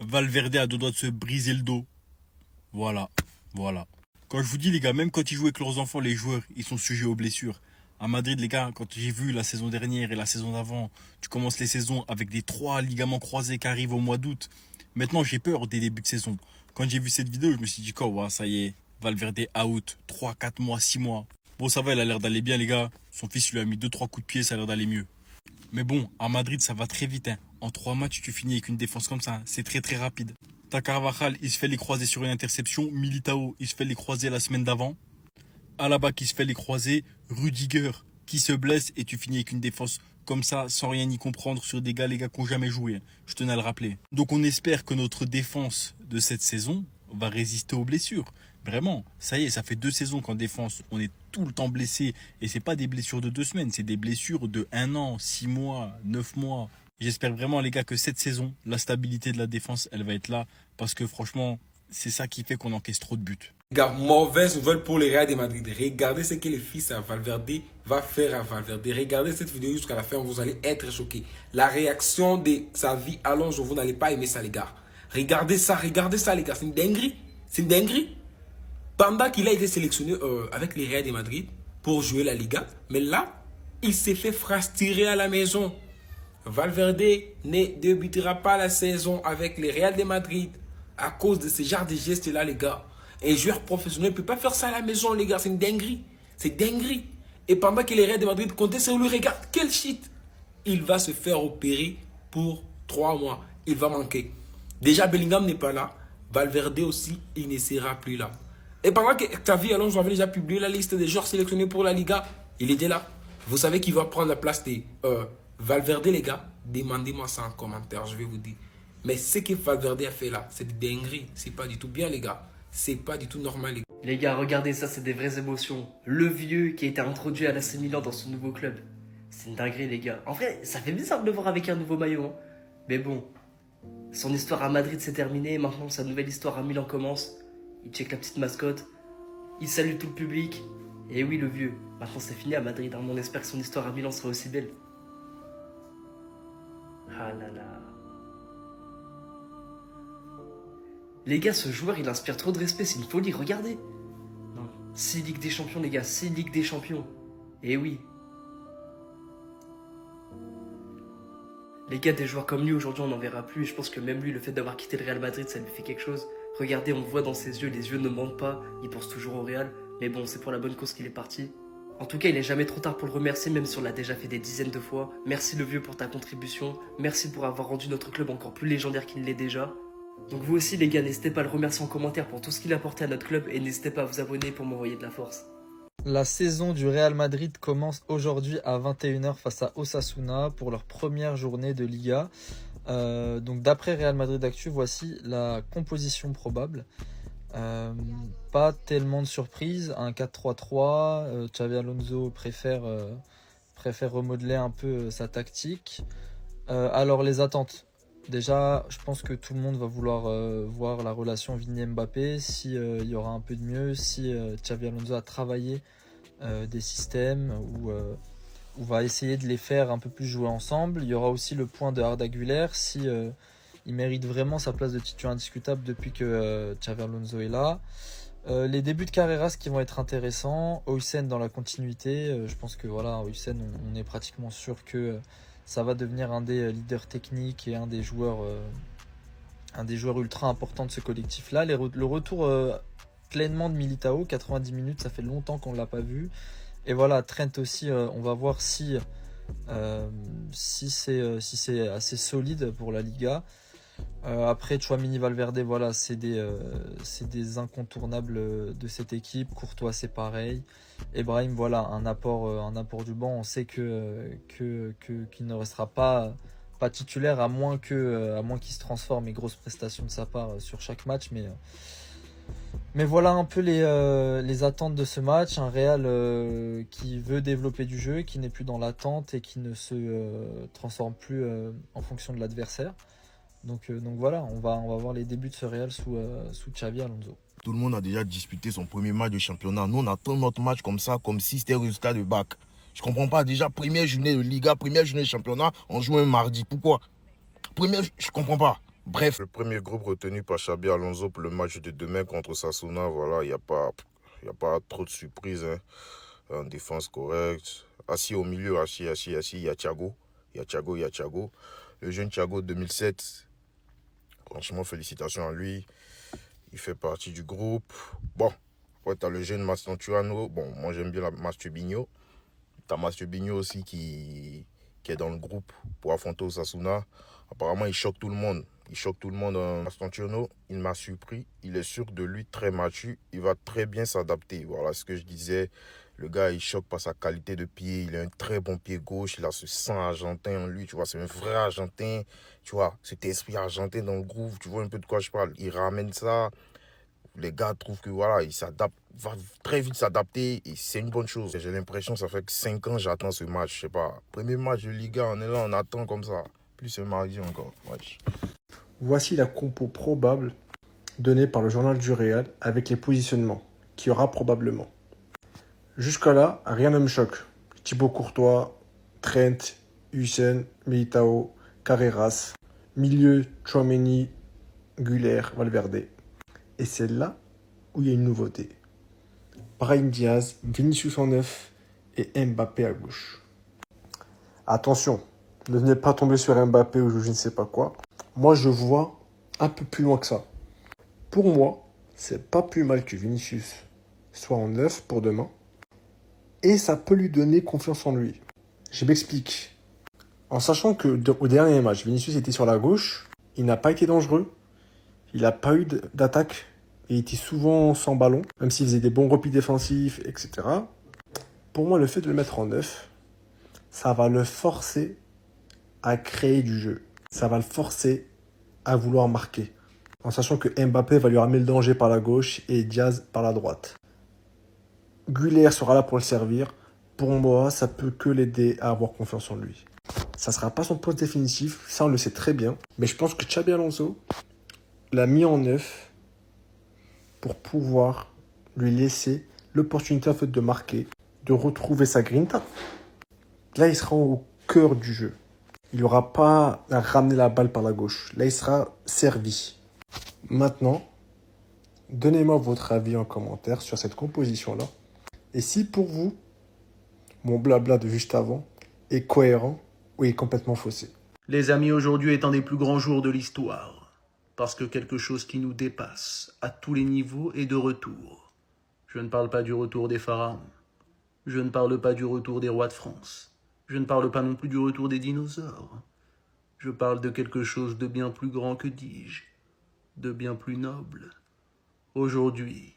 Valverde a deux doigts de se briser le dos. Voilà, voilà. Quand je vous dis les gars, même quand ils jouent avec leurs enfants, les joueurs, ils sont sujets aux blessures. À Madrid, les gars, quand j'ai vu la saison dernière et la saison d'avant, tu commences les saisons avec des trois ligaments croisés qui arrivent au mois d'août. Maintenant, j'ai peur des débuts de saison. Quand j'ai vu cette vidéo, je me suis dit, quoi, ouais, ça y est, Valverde out, 3, 4 mois, 6 mois. Bon, ça va, il a l'air d'aller bien, les gars. Son fils lui a mis deux trois coups de pied, ça a l'air d'aller mieux. Mais bon, à Madrid, ça va très vite, hein. En 3 matchs, tu finis avec une défense comme ça, hein. C'est très très rapide. T'as Carvajal, il se fait les croiser sur une interception. Militao, il se fait les croiser la semaine d'avant. Alaba qui se fait les croiser. Rudiger qui se blesse et tu finis avec une défense comme ça, sans rien y comprendre sur des gars, les gars qui n'ont jamais joué. Je tenais à le rappeler. Donc on espère que notre défense de cette saison va résister aux blessures. Vraiment, ça y est, ça fait 2 saisons qu'en défense, on est tout le temps blessé. Et c'est pas des blessures de 2 semaines, c'est des blessures de 1 an, 6 mois, 9 mois. J'espère vraiment, les gars, que cette saison, la stabilité de la défense, elle va être là. Parce que franchement, c'est ça qui fait qu'on encaisse trop de buts. Gars, mauvaise nouvelle pour les Real de Madrid. Regardez ce que le fils à Valverde va faire à Valverde. Regardez cette vidéo jusqu'à la fin, vous allez être choqués. La réaction de Xavi Alonso, vous n'allez pas aimer ça, les gars. Regardez ça, les gars. C'est une dinguerie. C'est une dinguerie. Pendant qu'il a été sélectionné avec les Real de Madrid pour jouer la Liga, mais là, il s'est fait fracturer à la maison. Valverde ne débutera pas la saison avec les Real de Madrid à cause de ce genre de gestes-là, les gars. Un joueur professionnel ne peut pas faire ça à la maison, les gars. C'est une dinguerie. C'est dinguerie. Et pendant que les Real de Madrid comptaient sur lui, regarde, quel shit. Il va se faire opérer pour 3 mois. Il va manquer. Déjà, Bellingham n'est pas là. Valverde aussi, il ne sera plus là. Et pendant que Xavi Alonso avait déjà publié la liste des joueurs sélectionnés pour la Liga, il était là. Vous savez qu'il va prendre la place de Valverde, les gars. Demandez-moi ça en commentaire, je vais vous dire. Mais ce que Valverde a fait là, c'est de dinguerie. C'est pas du tout bien, les gars. C'est pas du tout normal, les gars. Les gars, regardez ça, c'est des vraies émotions. Le vieux qui a été introduit à l'AC Milan dans son nouveau club. C'est une dinguerie, les gars. En vrai, ça fait bizarre de le voir avec un nouveau maillot. Hein. Mais bon, son histoire à Madrid s'est terminée. Maintenant, sa nouvelle histoire à Milan commence. Il check la petite mascotte. Il salue tout le public. Et oui, le vieux. Maintenant, c'est fini à Madrid. Hein. On espère que son histoire à Milan sera aussi belle. Ah là là. Les gars, ce joueur, il inspire trop de respect. C'est une folie, regardez. Non. 6 Ligues des Champions, les gars. 6 Ligues des Champions. Et oui. Les gars, des joueurs comme lui, aujourd'hui, on n'en verra plus. Et je pense que même lui, le fait d'avoir quitté le Real Madrid, ça lui fait quelque chose. Regardez, on voit dans ses yeux, les yeux ne mentent pas. Il pense toujours au Real. Mais bon, c'est pour la bonne cause qu'il est parti. En tout cas, il n'est jamais trop tard pour le remercier, même si on l'a déjà fait des dizaines de fois. Merci le vieux pour ta contribution. Merci pour avoir rendu notre club encore plus légendaire qu'il l'est déjà. Donc vous aussi les gars, n'hésitez pas à le remercier en commentaire pour tout ce qu'il a apporté à notre club et n'hésitez pas à vous abonner pour m'envoyer de la force. La saison du Real Madrid commence aujourd'hui à 21h face à Osasuna pour leur première journée de Liga. Donc d'après Real Madrid Actu, voici la composition probable. Pas tellement de surprises, un 4-3-3, Xavi Alonso préfère remodeler un peu sa tactique. Alors les attentes. Déjà, je pense que tout le monde va vouloir voir la relation Vini-Mbappé, si il y aura un peu de mieux, si Xavi Alonso a travaillé des systèmes ou va essayer de les faire un peu plus jouer ensemble. Il y aura aussi le point de Arda Güler, si il mérite vraiment sa place de titulaire indiscutable depuis que Xavi Alonso est là. Les débuts de Carreras qui vont être intéressants, Huysen dans la continuité, je pense que voilà, Huysen, on est pratiquement sûr que ça va devenir un des leaders techniques et un des joueurs ultra importants de ce collectif-là. Le retour pleinement de Militao, 90 minutes, ça fait longtemps qu'on ne l'a pas vu. Et voilà, Trent aussi, on va voir si c'est assez solide pour la Liga. Après, Tchouaméni, Valverde, voilà, c'est des incontournables de cette équipe. Courtois, c'est pareil. Brahim, voilà, un apport du banc. On sait qu'il ne restera pas titulaire à moins qu'il se transforme et grosse prestation de sa part sur chaque match. Mais voilà un peu les attentes de ce match. Un Real qui veut développer du jeu, qui n'est plus dans l'attente et qui ne se transforme plus en fonction de l'adversaire. Donc voilà, on va voir les débuts de ce Real sous Xavi Alonso. Tout le monde a déjà disputé son premier match de championnat. Nous, on attend notre match comme ça, comme si c'était le résultat de bac. Je comprends pas. Déjà, première journée de Liga, première journée de championnat, on joue un mardi. Pourquoi? Je comprends pas. Bref, le premier groupe retenu par Xabi Alonso pour le match de demain contre Osasuna, voilà, il n'y a pas trop de surprises. Hein. En défense correcte. Assis au milieu, assis, il y a Thiago. Il y a Thiago. Le jeune Thiago 2007, franchement, félicitations à lui. Il fait partie du groupe. Bon, ouais, tu as le jeune Mastroianni. Bon, moi j'aime bien la Masturbinho. Tu as Masturbinho aussi qui est dans le groupe pour affronter Osasuna. Apparemment, il choque tout le monde. Mastroianni, il m'a surpris. Il est sûr de lui, très mature. Il va très bien s'adapter. Voilà ce que je disais. Le gars, il choque par sa qualité de pied. Il a un très bon pied gauche. Il a ce sang argentin en lui. Tu vois, c'est un vrai argentin. Tu vois, cet esprit argentin dans le groove. Tu vois un peu de quoi je parle. Il ramène ça. Les gars trouvent que voilà, il s'adapte, va très vite s'adapter et c'est une bonne chose. J'ai l'impression que ça fait que 5 ans que j'attends ce match. Je sais pas. Premier match de Liga, on est là, on attend comme ça. Plus ce mardi encore. Wesh. Voici la compo probable donnée par le journal du Real avec les positionnements qu'il y aura probablement. Jusqu'à là, rien ne me choque. Thibaut Courtois, Trent, Hussein, Militao, Carreras, milieu, Tchouaméni, Güler, Valverde. Et c'est là où il y a une nouveauté. Brahim Diaz, Vinicius en neuf et Mbappé à gauche. Attention, ne venez pas tomber sur Mbappé ou je ne sais pas quoi. Moi, je vois un peu plus loin que ça. Pour moi, c'est pas plus mal que Vinicius soit en neuf pour demain. Et ça peut lui donner confiance en lui. Je m'explique. En sachant que au dernier match, Vinicius était sur la gauche, il n'a pas été dangereux, il n'a pas eu d'attaque, et il était souvent sans ballon, même s'il faisait des bons replis défensifs, etc. Pour moi, le fait de le mettre en neuf, ça va le forcer à créer du jeu. Ça va le forcer à vouloir marquer. En sachant que Mbappé va lui ramener le danger par la gauche et Diaz par la droite. Güler sera là pour le servir. Pour moi, ça peut que l'aider à avoir confiance en lui. Ça ne sera pas son poste définitif, ça on le sait très bien. Mais je pense que Xabi Alonso l'a mis en neuf pour pouvoir lui laisser l'opportunité en fait, de marquer, de retrouver sa grinta. Là, il sera au cœur du jeu. Il n'aura pas à ramener la balle par la gauche. Là, il sera servi. Maintenant, donnez-moi votre avis en commentaire sur cette composition-là. Et si pour vous, mon blabla de juste avant est cohérent ou est complètement faussé. Les amis, aujourd'hui est un des plus grands jours de l'histoire, parce que quelque chose qui nous dépasse à tous les niveaux est de retour. Je ne parle pas du retour des pharaons, je ne parle pas du retour des rois de France, je ne parle pas non plus du retour des dinosaures. Je parle de quelque chose de bien plus grand que dis-je, de bien plus noble. Aujourd'hui,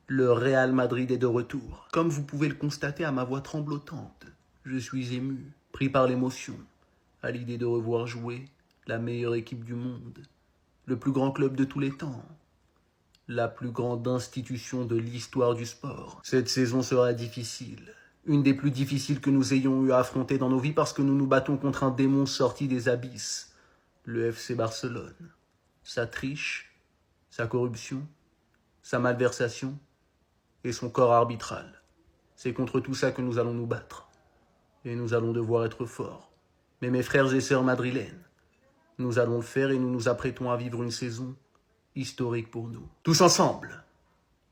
le Real Madrid est de retour. Comme vous pouvez le constater à ma voix tremblotante, je suis ému, pris par l'émotion, à l'idée de revoir jouer la meilleure équipe du monde, le plus grand club de tous les temps, la plus grande institution de l'histoire du sport. Cette saison sera difficile, une des plus difficiles que nous ayons eu à affronter dans nos vies parce que nous nous battons contre un démon sorti des abysses, le FC Barcelone. Sa triche, sa corruption, sa malversation et son corps arbitral. C'est contre tout ça que nous allons nous battre. Et nous allons devoir être forts. Mais mes frères et sœurs madrilènes, nous allons le faire et nous nous apprêtons à vivre une saison historique pour nous. Tous ensemble,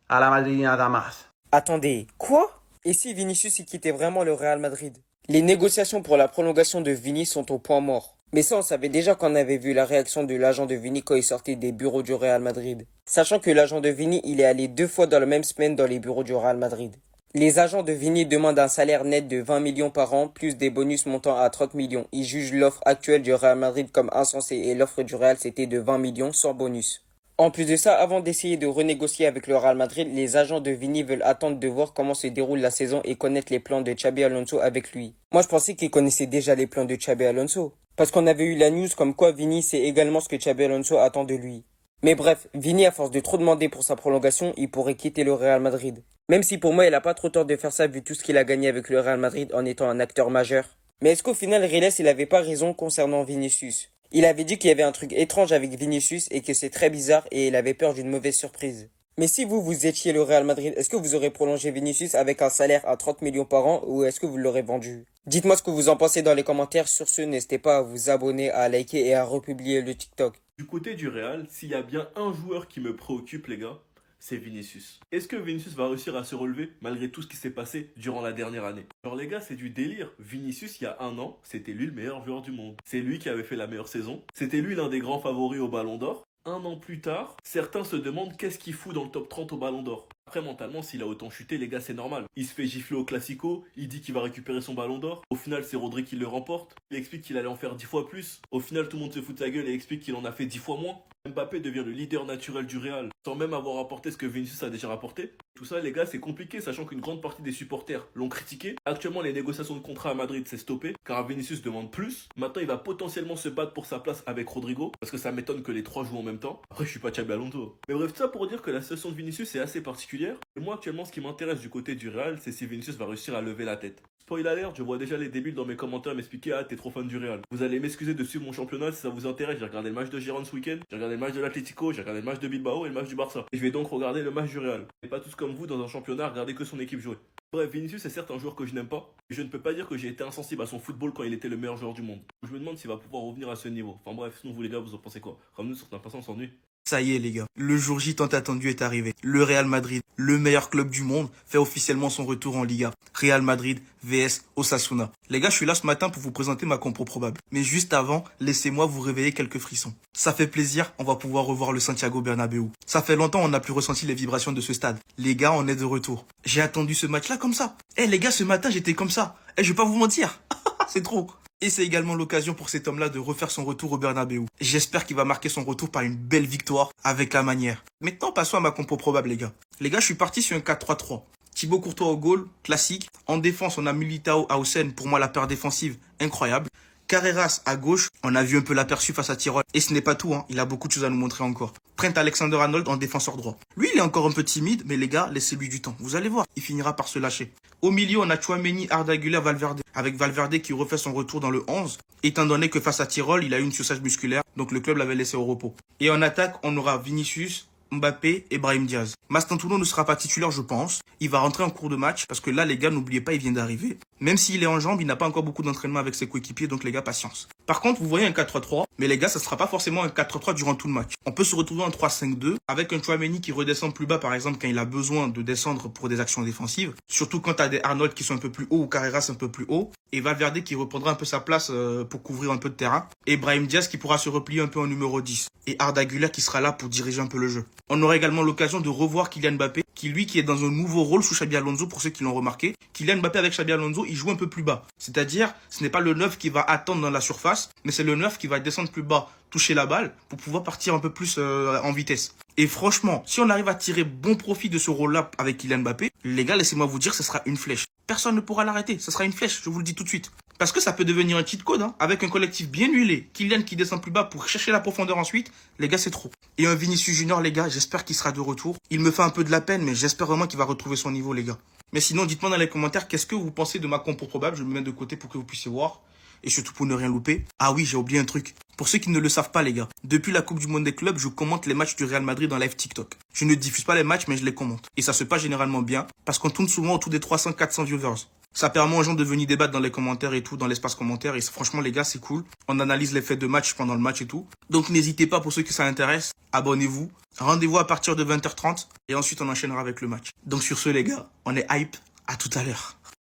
à la Madrina Damas. Attendez, quoi? Et si Vinicius y quittait vraiment le Real Madrid? Les négociations pour la prolongation de Vini sont au point mort. Mais ça, on savait déjà qu'on avait vu la réaction de l'agent de Vini quand il sortait des bureaux du Real Madrid. Sachant que l'agent de Vini, il est allé 2 fois dans la même semaine dans les bureaux du Real Madrid. Les agents de Vini demandent un salaire net de 20 millions par an, plus des bonus montant à 30 millions. Ils jugent l'offre actuelle du Real Madrid comme insensée et l'offre du Real, c'était de 20 millions sans bonus. En plus de ça, avant d'essayer de renégocier avec le Real Madrid, les agents de Vini veulent attendre de voir comment se déroule la saison et connaître les plans de Xabi Alonso avec lui. Moi, je pensais qu'ils connaissaient déjà les plans de Xabi Alonso. Parce qu'on avait eu la news comme quoi Vini sait également ce que Xabi Alonso attend de lui. Mais bref, Vini, à force de trop demander pour sa prolongation, il pourrait quitter le Real Madrid. Même si pour moi, il a pas trop tort de faire ça vu tout ce qu'il a gagné avec le Real Madrid en étant un acteur majeur. Mais est-ce qu'au final, Riles, il avait pas raison concernant Vinicius? Il avait dit qu'il y avait un truc étrange avec Vinicius et que c'est très bizarre et il avait peur d'une mauvaise surprise. Mais si vous étiez le Real Madrid, est-ce que vous aurez prolongé Vinicius avec un salaire à 30 millions par an ou est-ce que vous l'aurez vendu? Dites-moi ce que vous en pensez dans les commentaires. Sur ce, n'hésitez pas à vous abonner, à liker et à republier le TikTok. Du côté du Real, s'il y a bien un joueur qui me préoccupe, les gars, c'est Vinicius. Est-ce que Vinicius va réussir à se relever malgré tout ce qui s'est passé durant la dernière année? Alors les gars, c'est du délire. Vinicius, il y a un an, c'était lui le meilleur joueur du monde. C'est lui qui avait fait la meilleure saison. C'était lui l'un des grands favoris au Ballon d'Or. Un an plus tard, certains se demandent qu'est-ce qu'il fout dans le top 30 au Ballon d'Or. Après, mentalement, s'il a autant chuté, les gars, c'est normal. Il se fait gifler au Classico, il dit qu'il va récupérer son Ballon d'Or. Au final, c'est Rodri qui le remporte. Il explique qu'il allait en faire 10 fois plus. Au final, tout le monde se fout de sa gueule et explique qu'il en a fait 10 fois moins. Mbappé devient le leader naturel du Real, sans même avoir rapporté ce que Vinicius a déjà rapporté. Tout ça, les gars, c'est compliqué, sachant qu'une grande partie des supporters l'ont critiqué. Actuellement, les négociations de contrat à Madrid s'est stoppé, car Vinicius demande plus. Maintenant, il va potentiellement se battre pour sa place avec Rodrigo, parce que ça m'étonne que les trois jouent en même temps. Après, je suis pas Xabi Alonso. Mais bref, tout ça pour dire que la situation de Vinicius est assez particulière. Et moi, actuellement, ce qui m'intéresse du côté du Real, c'est si Vinicius va réussir à lever la tête. Spoiler alert, je vois déjà les débiles dans mes commentaires m'expliquer « Ah, t'es trop fan du Real ». Vous allez m'excuser de suivre mon championnat si ça vous intéresse. J'ai regardé le match de Girona ce week-end, j'ai regardé le match de l'Atlético, j'ai regardé le match de Bilbao et le match du Barça. Et je vais donc regarder le match du Real. Et pas tous comme vous dans un championnat, regarder que son équipe jouer. Bref, Vinicius est certes un joueur que je n'aime pas, et je ne peux pas dire que j'ai été insensible à son football quand il était le meilleur joueur du monde. Je me demande s'il va pouvoir revenir à ce niveau. Enfin bref, sinon vous les gars, vous en pensez quoi? Ramenez sur Impatient s'ennuie. Ça y est les gars, le jour J tant attendu est arrivé. Le Real Madrid, le meilleur club du monde, fait officiellement son retour en Liga. Real Madrid vs Osasuna. Les gars, je suis là ce matin pour vous présenter ma compro probable. Mais juste avant, laissez-moi vous réveiller quelques frissons. Ça fait plaisir, on va pouvoir revoir le Santiago Bernabéu. Ça fait longtemps on n'a plus ressenti les vibrations de ce stade. Les gars, on est de retour. J'ai attendu ce match-là comme ça. Les gars, ce matin j'étais comme ça. Je vais pas vous mentir. C'est trop. Et c'est également l'occasion pour cet homme-là de refaire son retour au Bernabéu. J'espère qu'il va marquer son retour par une belle victoire avec la manière. Maintenant, passons à ma compo probable, les gars. Les gars, je suis parti sur un 4-3-3. Thibaut Courtois au goal, classique. En défense, on a Militao Hausen, pour moi la paire défensive, incroyable. Carreras à gauche, on a vu un peu l'aperçu face à Tirol. Et ce n'est pas tout, hein. Il a beaucoup de choses à nous montrer encore. Trent Alexander-Arnold en défenseur droit. Lui, il est encore un peu timide, mais les gars, laissez-lui du temps. Vous allez voir, il finira par se lâcher. Au milieu, on a Tchouaméni, Arda Güler, Valverde. Avec Valverde qui refait son retour dans le 11, étant donné que face à Tirol, il a eu une surcharge musculaire, donc le club l'avait laissé au repos. Et en attaque, on aura Vinicius, Mbappé et Brahim Diaz. Mastantuono ne sera pas titulaire, je pense. Il va rentrer en cours de match parce que là, les gars, n'oubliez pas, il vient d'arriver. Même s'il est en jambes, il n'a pas encore beaucoup d'entraînement avec ses coéquipiers, donc les gars, patience. Par contre, vous voyez un 4-3-3, mais les gars, ça sera pas forcément un 4-3-3 durant tout le match. On peut se retrouver en 3-5-2 avec un Tchouaméni qui redescend plus bas, par exemple, quand il a besoin de descendre pour des actions défensives. Surtout quand t'as des Arnold qui sont un peu plus hauts ou Carreras un peu plus haut. Et Valverde qui reprendra un peu sa place pour couvrir un peu de terrain. Et Brahim Diaz qui pourra se replier un peu en numéro 10. Et Arda Güler qui sera là pour diriger un peu le jeu. On aura également l'occasion de revoir Kylian Mbappé, qui est dans un nouveau rôle sous Xabi Alonso, pour ceux qui l'ont remarqué. Kylian Mbappé avec Xabi Alonso, il joue un peu plus bas. C'est-à-dire, ce n'est pas le 9 qui va attendre dans la surface, mais c'est le 9 qui va descendre plus bas, toucher la balle, pour pouvoir partir un peu plus en vitesse. Et franchement, si on arrive à tirer bon profit de ce rôle-là avec Kylian Mbappé, les gars, laissez-moi vous dire, ce sera une flèche. Personne ne pourra l'arrêter, ce sera une flèche, je vous le dis tout de suite. Parce que ça peut devenir un cheat code, hein, avec un collectif bien huilé. Kylian qui descend plus bas pour chercher la profondeur ensuite, les gars, c'est trop. Et un Vinicius Junior, les gars, j'espère qu'il sera de retour. Il me fait un peu de la peine, mais j'espère vraiment qu'il va retrouver son niveau, les gars. Mais sinon, dites-moi dans les commentaires, qu'est-ce que vous pensez de ma compo probable? Je me mets de côté pour que vous puissiez voir. Et surtout pour ne rien louper. Ah oui, j'ai oublié un truc. Pour ceux qui ne le savent pas, les gars, depuis la Coupe du Monde des clubs, je commente les matchs du Real Madrid dans live TikTok. Je ne diffuse pas les matchs, mais je les commente. Et ça se passe généralement bien, parce qu'on tourne souvent autour des 300-400 viewers. Ça permet aux gens de venir débattre dans les commentaires et tout, dans l'espace commentaire. Et franchement, les gars, c'est cool. On analyse les faits de match pendant le match et tout. Donc n'hésitez pas, pour ceux qui ça intéresse, abonnez-vous. Rendez-vous à partir de 20h30. Et ensuite, on enchaînera avec le match. Donc sur ce, les gars, on est hype. À tout à l'heure.